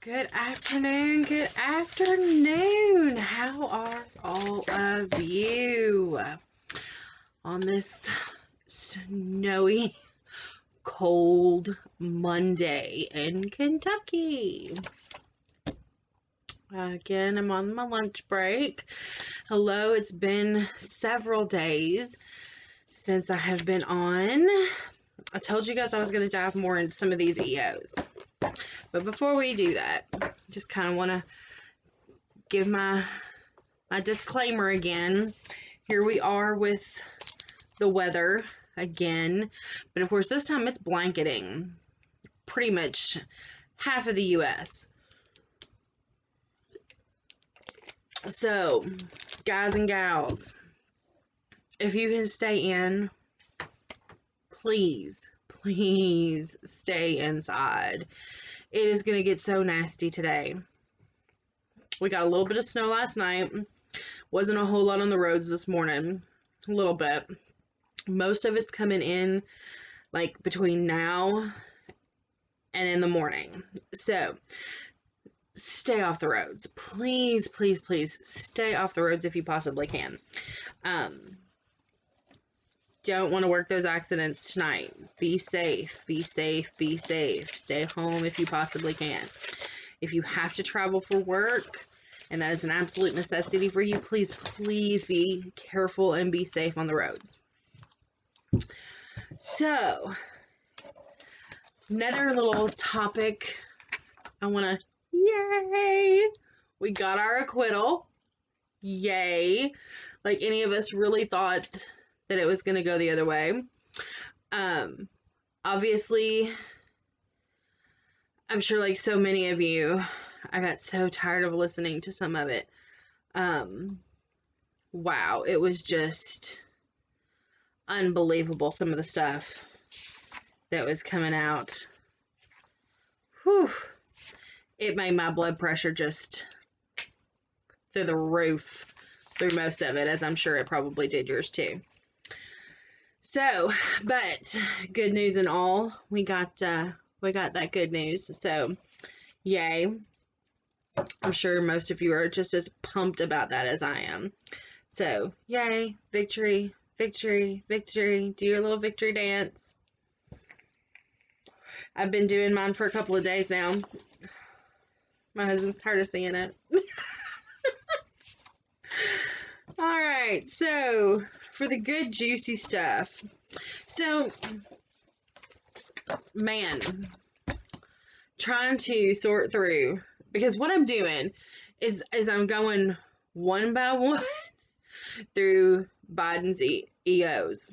Good afternoon, good afternoon. How are all of you on this snowy, cold Monday in Kentucky? Again, I'm on my lunch break. Hello, it's been several days since I have been on. I told you guys I was going to dive more into some of these EOs. But before we do that, just kind of want to give my disclaimer again. Here we are with the weather again. But of course, this time it's blanketing pretty much half of the U.S. So, guys and gals, if you can stay in, please stay inside. It is going to get so nasty today. We got a little bit of snow last night. Wasn't a whole lot on the roads this morning. A little bit. Most of it's coming in like between now and in the morning. So stay off the roads. Please stay off the roads if you possibly can. Don't want to work those accidents tonight. Be safe. Stay home if you possibly can. If you have to travel for work, and that is an absolute necessity for you, please be careful and be safe on the roads. So, another little topic I want to, yay! We got our acquittal. Yay! Like any of us really thought that it was going to go the other way. Obviously, I'm sure like so many of you, I got so tired of listening to some of it. Wow, it was just unbelievable, some of the stuff that was coming out. Whew. It made my blood pressure just through the roof through most of it, as I'm sure it probably did yours too. So, but good news and all, we got that good news. So, yay. I'm sure most of you are just as pumped about that as I am. So, yay, victory. Do your little victory dance. I've been doing mine for a couple of days now. My husband's tired of seeing it. All right, so for the good juicy stuff. So, man, trying to sort through, because what I'm doing is I'm going one by one through Biden's EOs.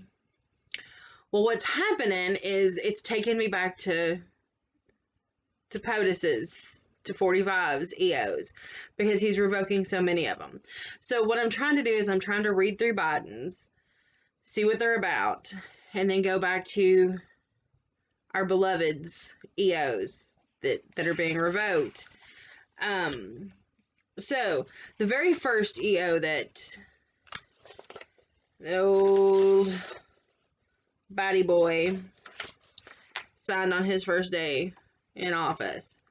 Well, what's happening is it's taking me back to POTUS's, to 45's EOs, because he's revoking so many of them. So what I'm trying to do is I'm trying to read through Biden's, see what they're about, and then go back to our beloved's EOs that are being revoked. So the very first EO that old Batty boy signed on his first day in office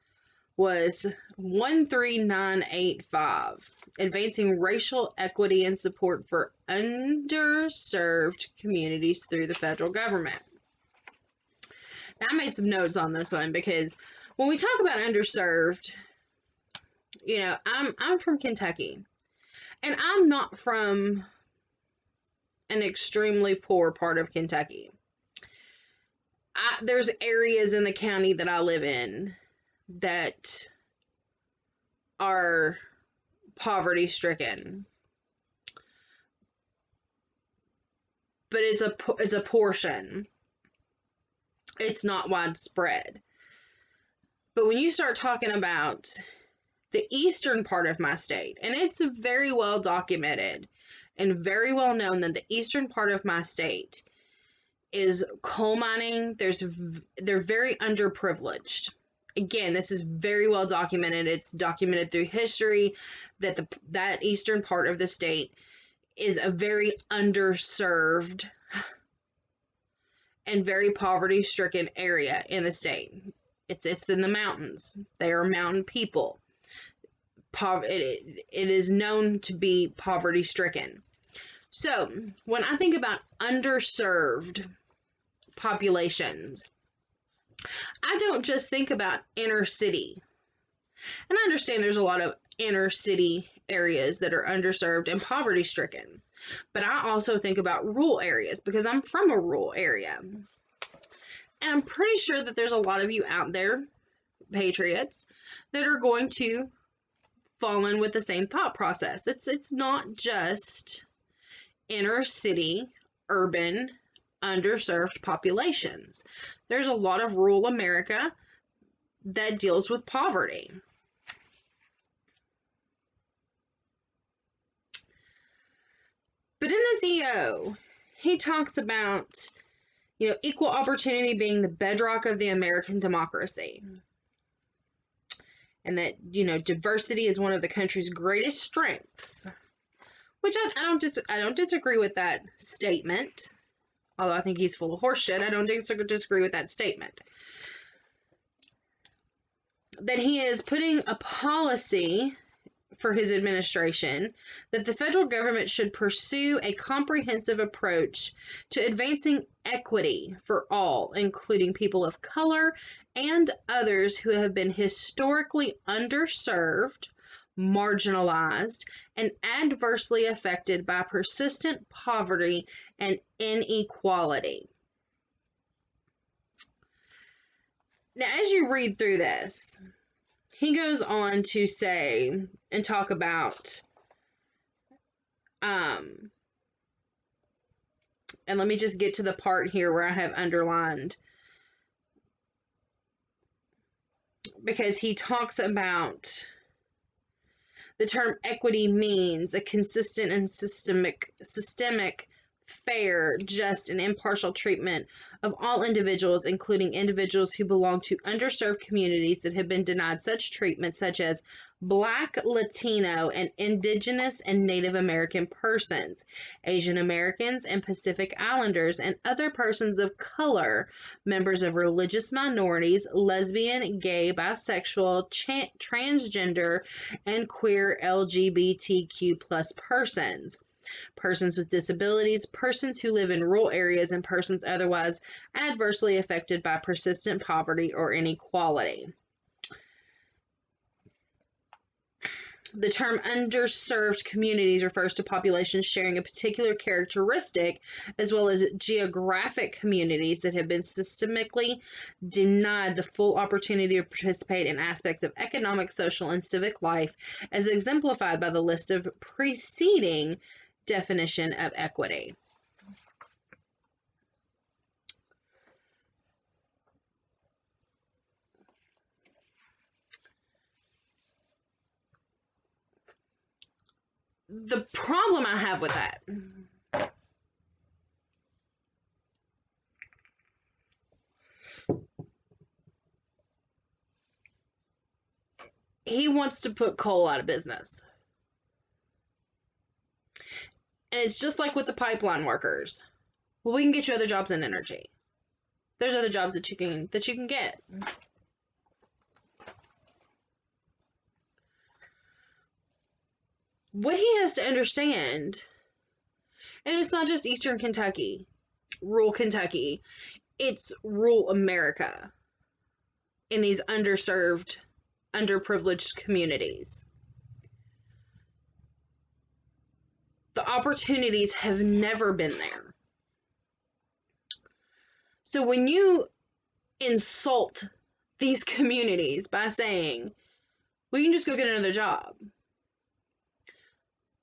was 13985, advancing racial equity and support for underserved communities through the federal government. Now, I made some notes on this one because when we talk about underserved, you know, I'm from Kentucky, and I'm not from an extremely poor part of Kentucky. There's areas in the county that I live in that are poverty stricken, but it's a portion. It's not widespread. But when you start talking about the eastern part of my state, and it's very well documented and very well known that the eastern part of my state is coal mining. They're very underprivileged. Again, this is very well documented. It's documented through history that that eastern part of the state is a very underserved and very poverty-stricken area in the state. It's in the mountains. They are mountain people. It is known to be poverty stricken. So when I think about underserved populations, I don't just think about inner city. And I understand there's a lot of inner city areas that are underserved and poverty stricken. But I also think about rural areas because I'm from a rural area. And I'm pretty sure that there's a lot of you out there, patriots, that are going to fall in with the same thought process. It's not just inner city, urban, underserved populations. There's a lot of rural America that deals with poverty. But in this EO, he talks about, equal opportunity being the bedrock of the American democracy. And that, diversity is one of the country's greatest strengths. Which I don't disagree with that statement. Although I think he's full of horseshit, I don't disagree with that statement. That he is putting a policy for his administration that the federal government should pursue a comprehensive approach to advancing equity for all, including people of color and others who have been historically underserved, marginalized, and adversely affected by persistent poverty and inequality. Now, as you read through this, he goes on to say and talk about, and let me just get to the part here where I have underlined, because he talks about the term equity means a consistent and systemic, fair, just, and impartial treatment of all individuals, including individuals who belong to underserved communities that have been denied such treatment, such as Black, Latino, and Indigenous and Native American persons, Asian Americans and Pacific Islanders, and other persons of color, members of religious minorities, lesbian, gay, bisexual, transgender, and queer LGBTQ plus persons. Persons with disabilities, persons who live in rural areas, and persons otherwise adversely affected by persistent poverty or inequality. The term underserved communities refers to populations sharing a particular characteristic, as well as geographic communities that have been systemically denied the full opportunity to participate in aspects of economic, social, and civic life, as exemplified by the list of preceding definition of equity. The problem I have with that he wants to put coal out of business. And it's just like with the pipeline workers. Well, we can get you other jobs in energy. There's other jobs that you can get. What he has to understand, and it's not just Eastern Kentucky, rural Kentucky, it's rural America in these underserved, underprivileged communities. The opportunities have never been there. So when you insult these communities by saying, well, you can just go get another job.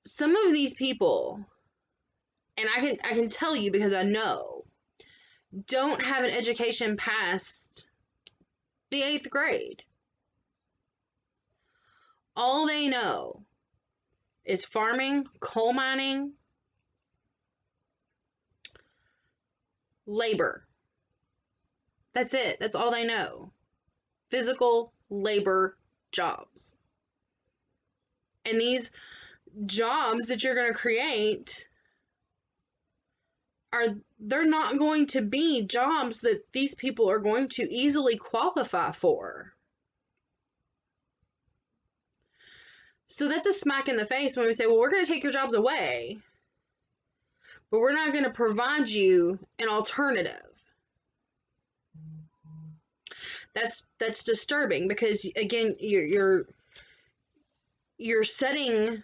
Some of these people, and I can tell you because I know, don't have an education past the 8th grade. All they know is farming, coal mining, labor. That's it. That's all they know. Physical labor jobs. And these jobs that you're going to create they're not going to be jobs that these people are going to easily qualify for. So that's a smack in the face when we say, well, we're going to take your jobs away, but we're not going to provide you an alternative. That's disturbing, because again, you're setting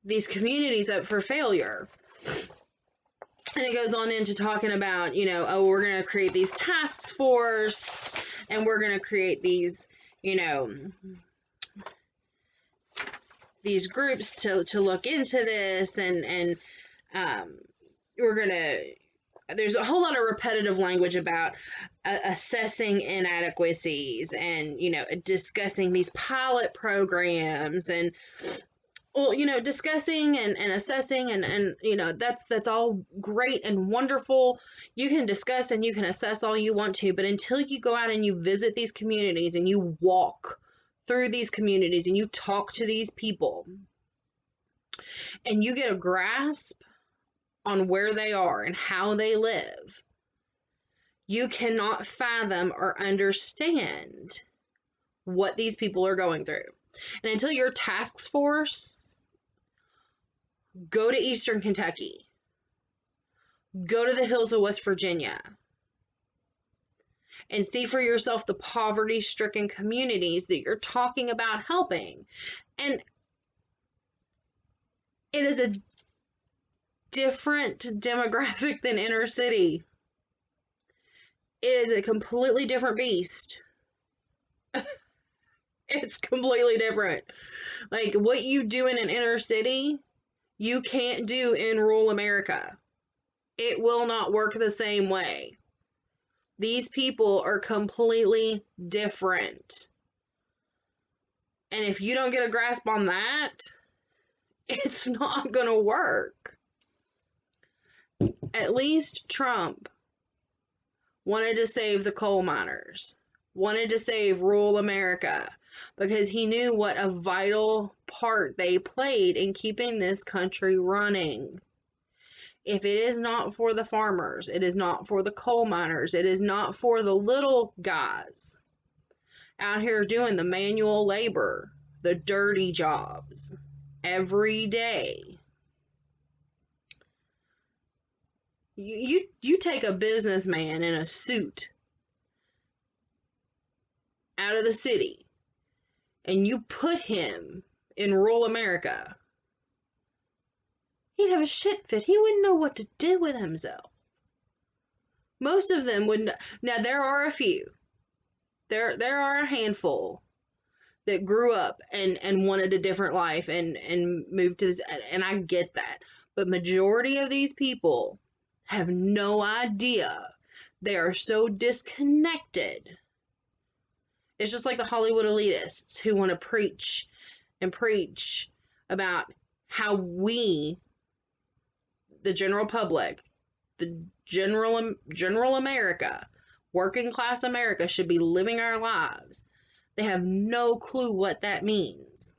these communities up for failure. And it goes on into talking about, you know, oh, we're going to create these task force, and we're going to create these, you know, these groups to look into this, and we're going to, there's a whole lot of repetitive language about assessing inadequacies, and, you know, discussing these pilot programs, and, well, you know, discussing and assessing, and you know, that's all great and wonderful. You can discuss and you can assess all you want to, but until you go out and you visit these communities, and you walk through these communities, and you talk to these people, and you get a grasp on where they are and how they live, you cannot fathom or understand what these people are going through. And until your task force go to Eastern Kentucky, go to the hills of West Virginia, and see for yourself the poverty-stricken communities that you're talking about helping. And it is a different demographic than inner city. It is a completely different beast. It's completely different. Like, what you do in an inner city, you can't do in rural America. It will not work the same way. These people are completely different. And if you don't get a grasp on that, it's not going to work. At least Trump wanted to save the coal miners, wanted to save rural America, because he knew what a vital part they played in keeping this country running. If it is not for the farmers, it is not for the coal miners, it is not for the little guys out here doing the manual labor, the dirty jobs every day. You take a businessman in a suit out of the city, and you put him in rural America, he'd have a shit fit. He wouldn't know what to do with himself. Most of them wouldn't. Now, there are a few. There are a handful that grew up and wanted a different life and moved to this, and I get that. But majority of these people have no idea. They are so disconnected. It's just like the Hollywood elitists who want to preach and preach about how we, the general public, the general America, working class America, should be living our lives. They have no clue what that means.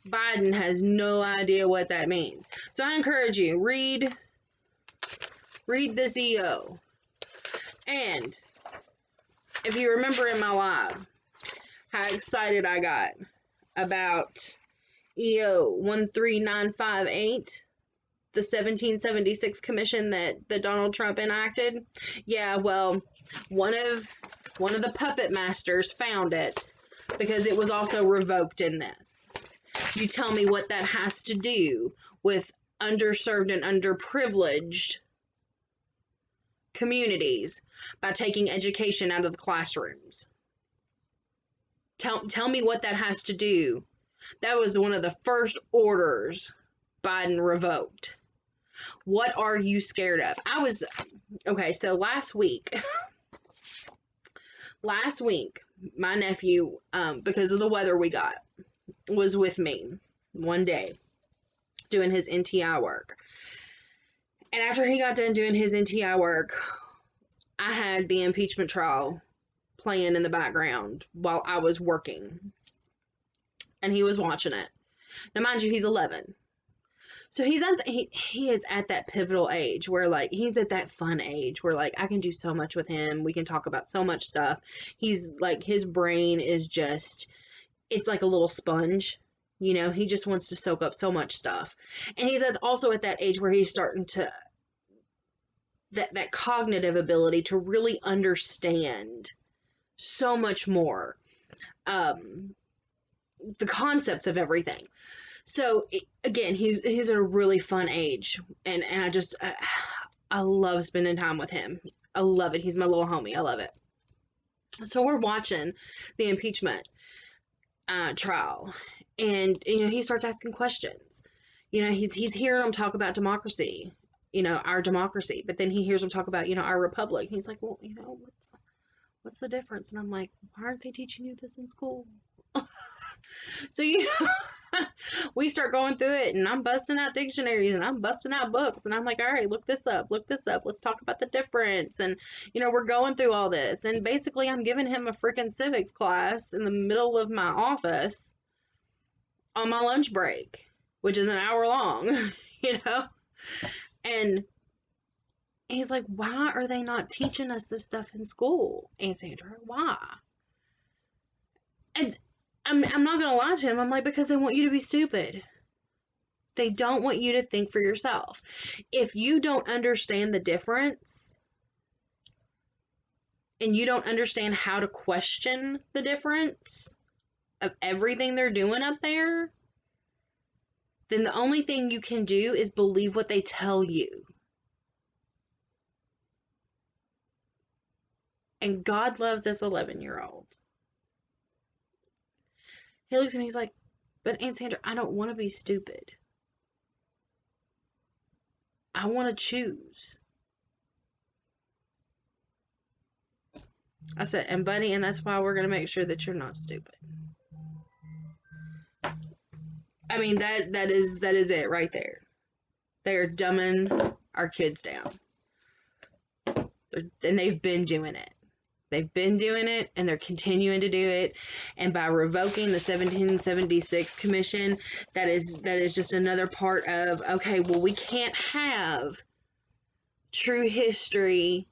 Biden has no idea what that means. So I encourage you, read this EO. And if you remember in my live how excited I got about EO 13958, the 1776 commission that Donald Trump enacted. Yeah, well, one of the puppet masters found it, because it was also revoked in this. You tell me what that has to do with underserved and underprivileged communities by taking education out of the classrooms. Tell me what that has to do. That was one of the first orders Biden revoked. What are you scared of? Okay, so last week, my nephew, because of the weather we got, was with me one day doing his NTI work. And after he got done doing his NTI work, I had the impeachment trial playing in the background while I was working. And he was watching it. Now, mind you, he's 11. So he is at that pivotal age where, like, he's at that fun age where, like, I can do so much with him. We can talk about so much stuff. He's like, his brain is just, it's like a little sponge. You know, he just wants to soak up so much stuff. And he's also at that age where he's starting to, that cognitive ability to really understand so much more, the concepts of everything. So again, he's at a really fun age, and I love spending time with him. I love it. He's my little homie. I love it. So we're watching the impeachment trial, and he starts asking questions. He's hearing them talk about democracy, our democracy, but then he hears them talk about our republic. He's like, well, what's the difference? And I'm like, why aren't they teaching you this in school? So we start going through it, and I'm busting out dictionaries and I'm busting out books, and I'm like, all right, look this up, let's talk about the difference. And we're going through all this, and basically I'm giving him a freaking civics class in the middle of my office on my lunch break, which is an hour long. And he's like, why are they not teaching us this stuff in school, Aunt Sandra? Why? And I'm not going to lie to him. I'm like, because they want you to be stupid. They don't want you to think for yourself. If you don't understand the difference, and you don't understand how to question the difference of everything they're doing up there, then the only thing you can do is believe what they tell you. And God loved this 11-year-old. He looks at me, he's like, but Aunt Sandra, I don't want to be stupid. I want to choose. I said, and buddy, and that's why we're going to make sure that you're not stupid. I mean, that is it right there. They are dumbing our kids down. And they've been doing it. They've been doing it, and they're continuing to do it. And by revoking the 1776 Commission, that is just another part of, okay, well, we can't have true history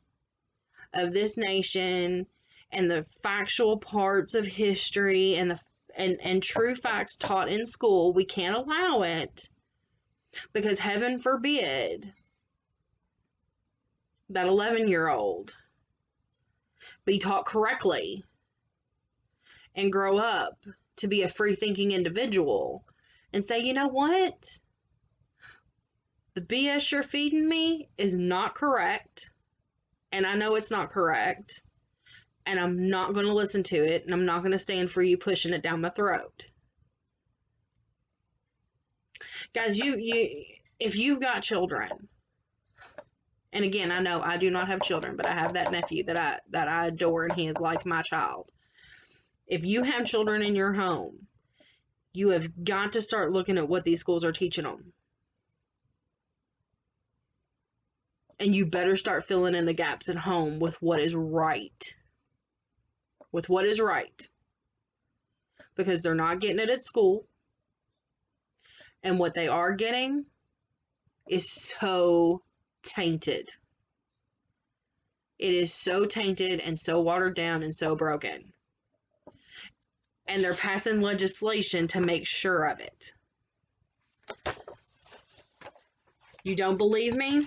of this nation and the factual parts of history and true facts taught in school. We can't allow it, because heaven forbid that 11-year-old be taught correctly and grow up to be a free-thinking individual and say, you know what? The BS you're feeding me is not correct, and I know it's not correct, and I'm not going to listen to it, and I'm not going to stand for you pushing it down my throat. Guys, if you've got children, and again, I know I do not have children, but I have that nephew that I adore, and he is like my child. If you have children in your home, you have got to start looking at what these schools are teaching them. And you better start filling in the gaps at home with what is right. With what is right. Because they're not getting it at school. And what they are getting is so tainted. It is so tainted and so watered down and so broken. And they're passing legislation to make sure of it. You don't believe me?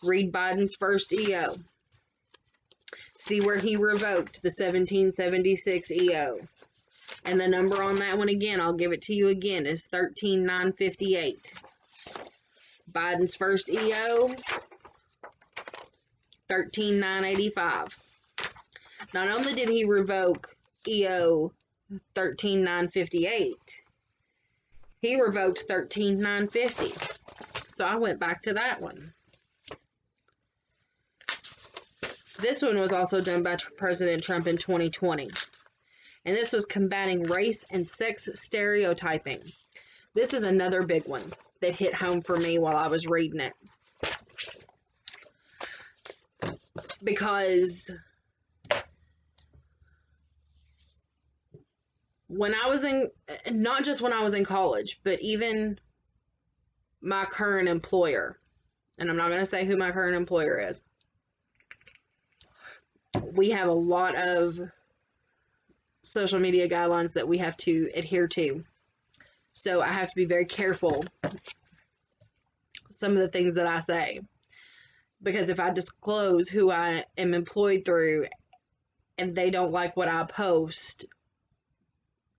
Read Biden's first EO. See where he revoked the 1776 EO. And the number on that one, again, I'll give it to you again, is 13,958. Biden's first EO, 13,985. Not only did he revoke EO 13,958, he revoked 13,950. So I went back to that one. This one was also done by President Trump in 2020. And this was combating race and sex stereotyping. This is another big one that hit home for me while I was reading it. Because when I was in, not just when I was in college, but even my current employer, and I'm not going to say who my current employer is, we have a lot of social media guidelines that we have to adhere to. So I have to be very careful some of the things that I say, because if I disclose who I am employed through and they don't like what I post,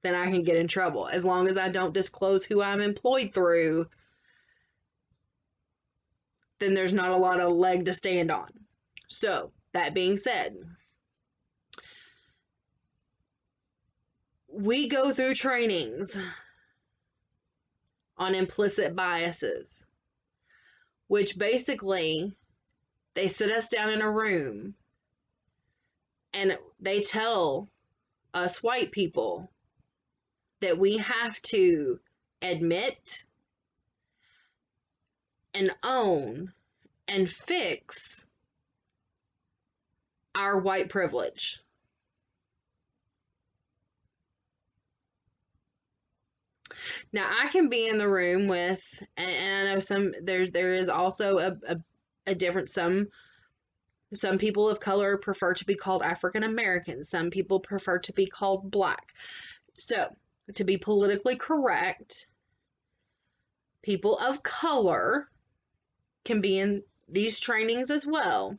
then I can get in trouble. As long as I don't disclose who I'm employed through, then there's not a lot of leg to stand on. So, that being said, we go through trainings on implicit biases, which basically they sit us down in a room and they tell us white people that we have to admit and own and fix our white privilege. Now, I can be in the room with, and I know there is also a difference. Some people of color prefer to be called African Americans. Some people prefer to be called Black. So, to be politically correct, people of color can be in these trainings as well.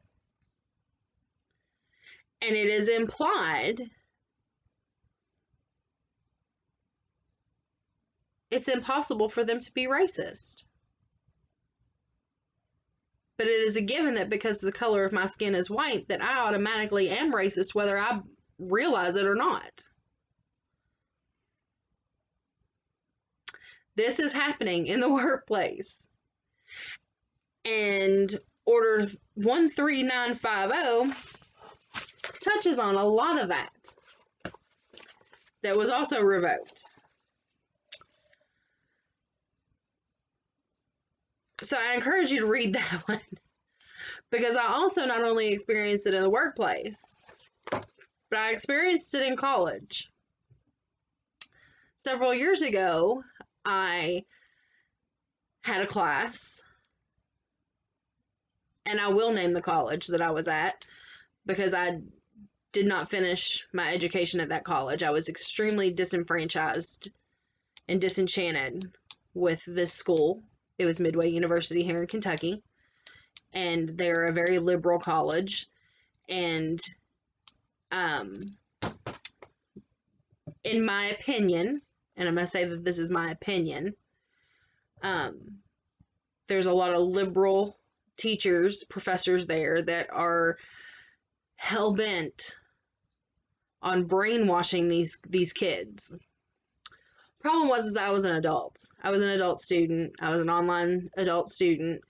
And it is implied, it's impossible for them to be racist. But it is a given that because the color of my skin is white, that I automatically am racist whether I realize it or not. This is happening in the workplace. And Order 13950 touches on a lot of that was also revoked. So I encourage you to read that one, because I also not only experienced it in the workplace, but I experienced it in college. Several years ago, I had a class, and I will name the college that I was at because I did not finish my education at that college. I was extremely disenfranchised and disenchanted with this school. It was Midway University here in Kentucky, and they're a very liberal college. And in my opinion, and I'm going to say that this is my opinion, there's a lot of liberal teachers, professors there that are hell-bent on brainwashing these kids. Problem was I was an adult. I was an adult student. I was an online adult student.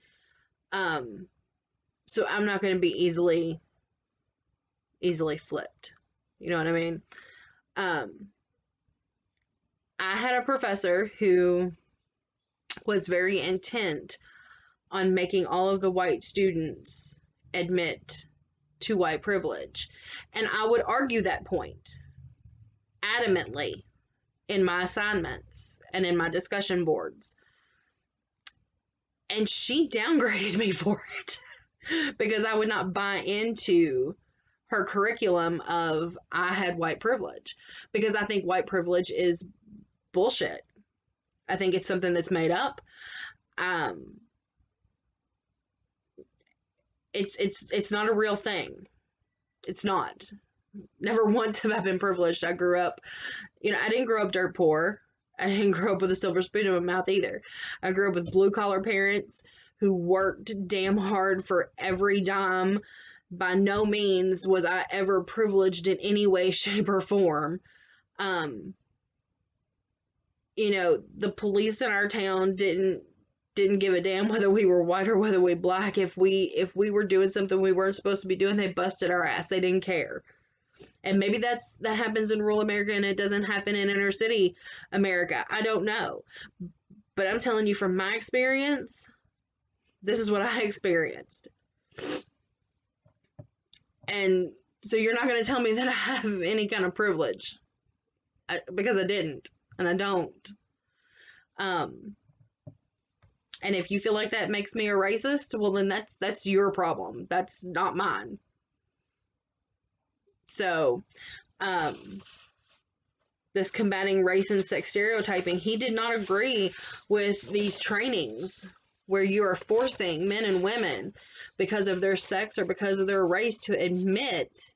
So I'm not going to be easily flipped. You know what I mean? I had a professor who was very intent on making all of the white students admit to white privilege. And I would argue that point adamantly in my assignments and in my discussion boards. And she downgraded me for it because I would not buy into her curriculum of I had white privilege, because I think white privilege is bullshit. I think it's something that's made up. It's not a real thing. It's not. Never once have I been privileged. I grew up, I didn't grow up dirt poor. I didn't grow up with a silver spoon in my mouth either. I grew up with blue collar parents who worked damn hard for every dime. By no means was I ever privileged in any way, shape, or form. The police in our town didn't give a damn whether we were white or whether we black. If we were doing something we weren't supposed to be doing, they busted our ass. They didn't care. And maybe that happens in rural America and it doesn't happen in inner city America. I don't know. But I'm telling you from my experience, this is what I experienced. And so you're not going to tell me that I have any kind of privilege. Because I didn't. And I don't. And if you feel like that makes me a racist, well, then that's your problem. That's not mine. So, this combating race and sex stereotyping, he did not agree with these trainings where you are forcing men and women because of their sex or because of their race to admit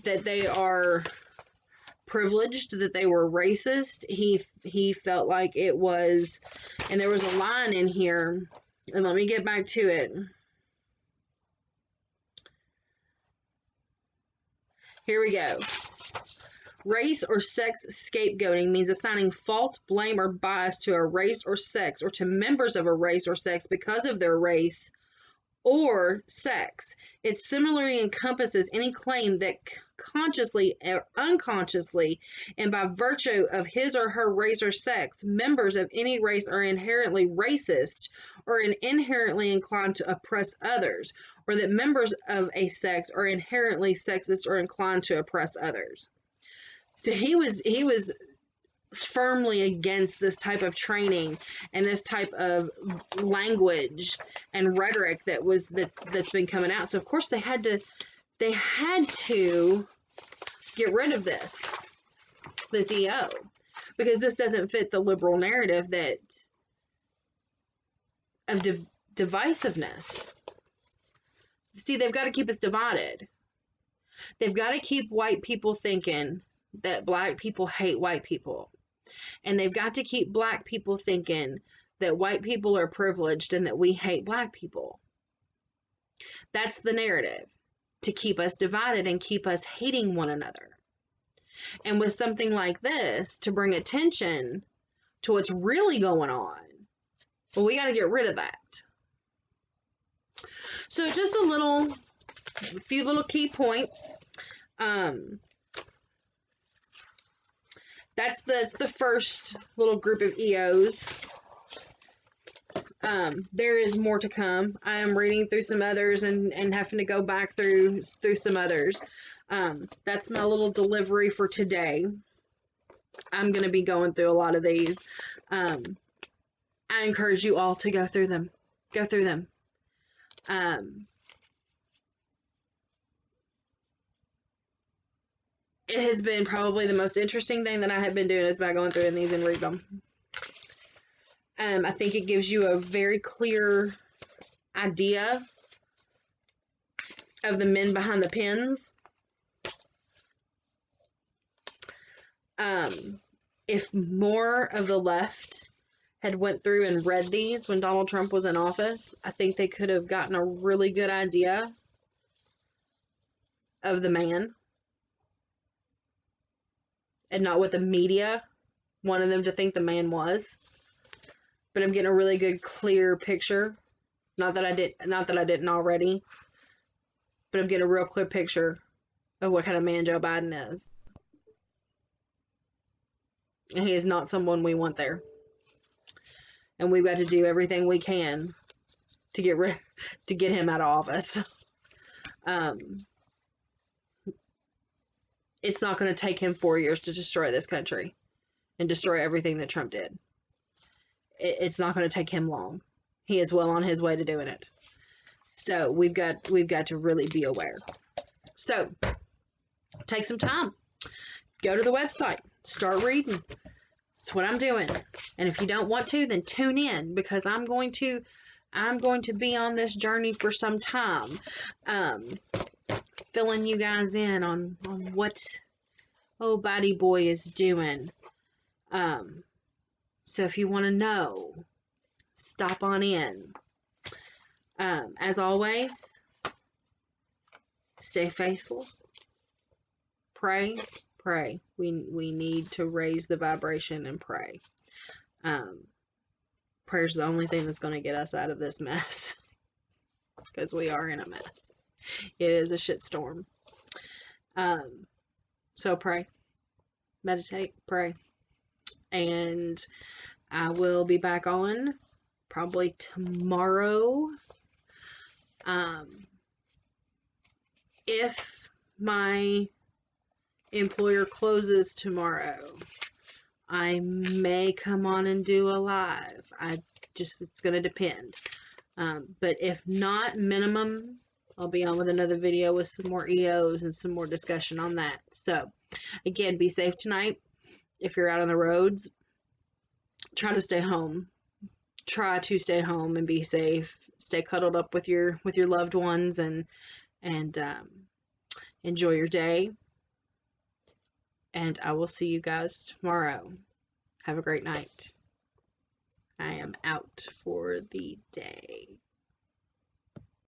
that they are privileged, that they were racist. He felt like it was, and there was a line in here, and let me get back to it. Here we go. Race or sex scapegoating means assigning fault, blame, or bias to a race or sex, or to members of a race or sex because of their race or sex. It similarly encompasses any claim that consciously or unconsciously, and by virtue of his or her race or sex, members of any race are inherently racist or inherently inclined to oppress others, or that members of a sex are inherently sexist or inclined to oppress others. So he was firmly against this type of training and this type of language and rhetoric that's been coming out. So of course they had to get rid of this EO, because this doesn't fit the liberal narrative that of divisiveness. See, they've got to keep us divided. They've got to keep white people thinking that black people hate white people. And they've got to keep black people thinking that white people are privileged and that we hate black people. That's the narrative, to keep us divided and keep us hating one another. And with something like this, to bring attention to what's really going on, well, we got to get rid of that. So just a few little key points. That's the first little group of EOs. There is more to come. I am reading through some others and having to go back through some others. That's my little delivery for today. I'm going to be going through a lot of these. I encourage you all to go through them. Go through them. It has been probably the most interesting thing that I have been doing is by going through these and read them. I think it gives you a very clear idea of the men behind the pens. If more of the left had went through and read these when Donald Trump was in office, I think they could have gotten a really good idea of the man. And not what the media wanted them to think the man was. But I'm getting a really good, clear picture. Not that I didn't already. But I'm getting a real clear picture of what kind of man Joe Biden is. And he is not someone we want there. And we've got to do everything we can to get him out of office. It's not going to take him 4 years to destroy this country and destroy everything that Trump did. It's not going to take him long. He is well on his way to doing it. So we've got to really be aware. So take some time. Go to the website. Start reading. That's what I'm doing. And if you don't want to, then tune in, because I'm going to be on this journey for some time. Filling you guys in on what old Body Boy is doing. So if you want to know, stop on in. As always, stay faithful. Pray. We need to raise the vibration and pray. Prayer's the only thing that's going to get us out of this mess, because we are in a mess. It is a shitstorm. So pray, meditate, pray, and I will be back on probably tomorrow. If my employer closes tomorrow, I may come on and do a live. It's going to depend. But if not, minimum, I'll be on with another video with some more EOs and some more discussion on that. So, again, be safe tonight. If you're out on the roads, try to stay home. Try to stay home and be safe. Stay cuddled up with your loved ones and enjoy your day. And I will see you guys tomorrow. Have a great night. I am out for the day.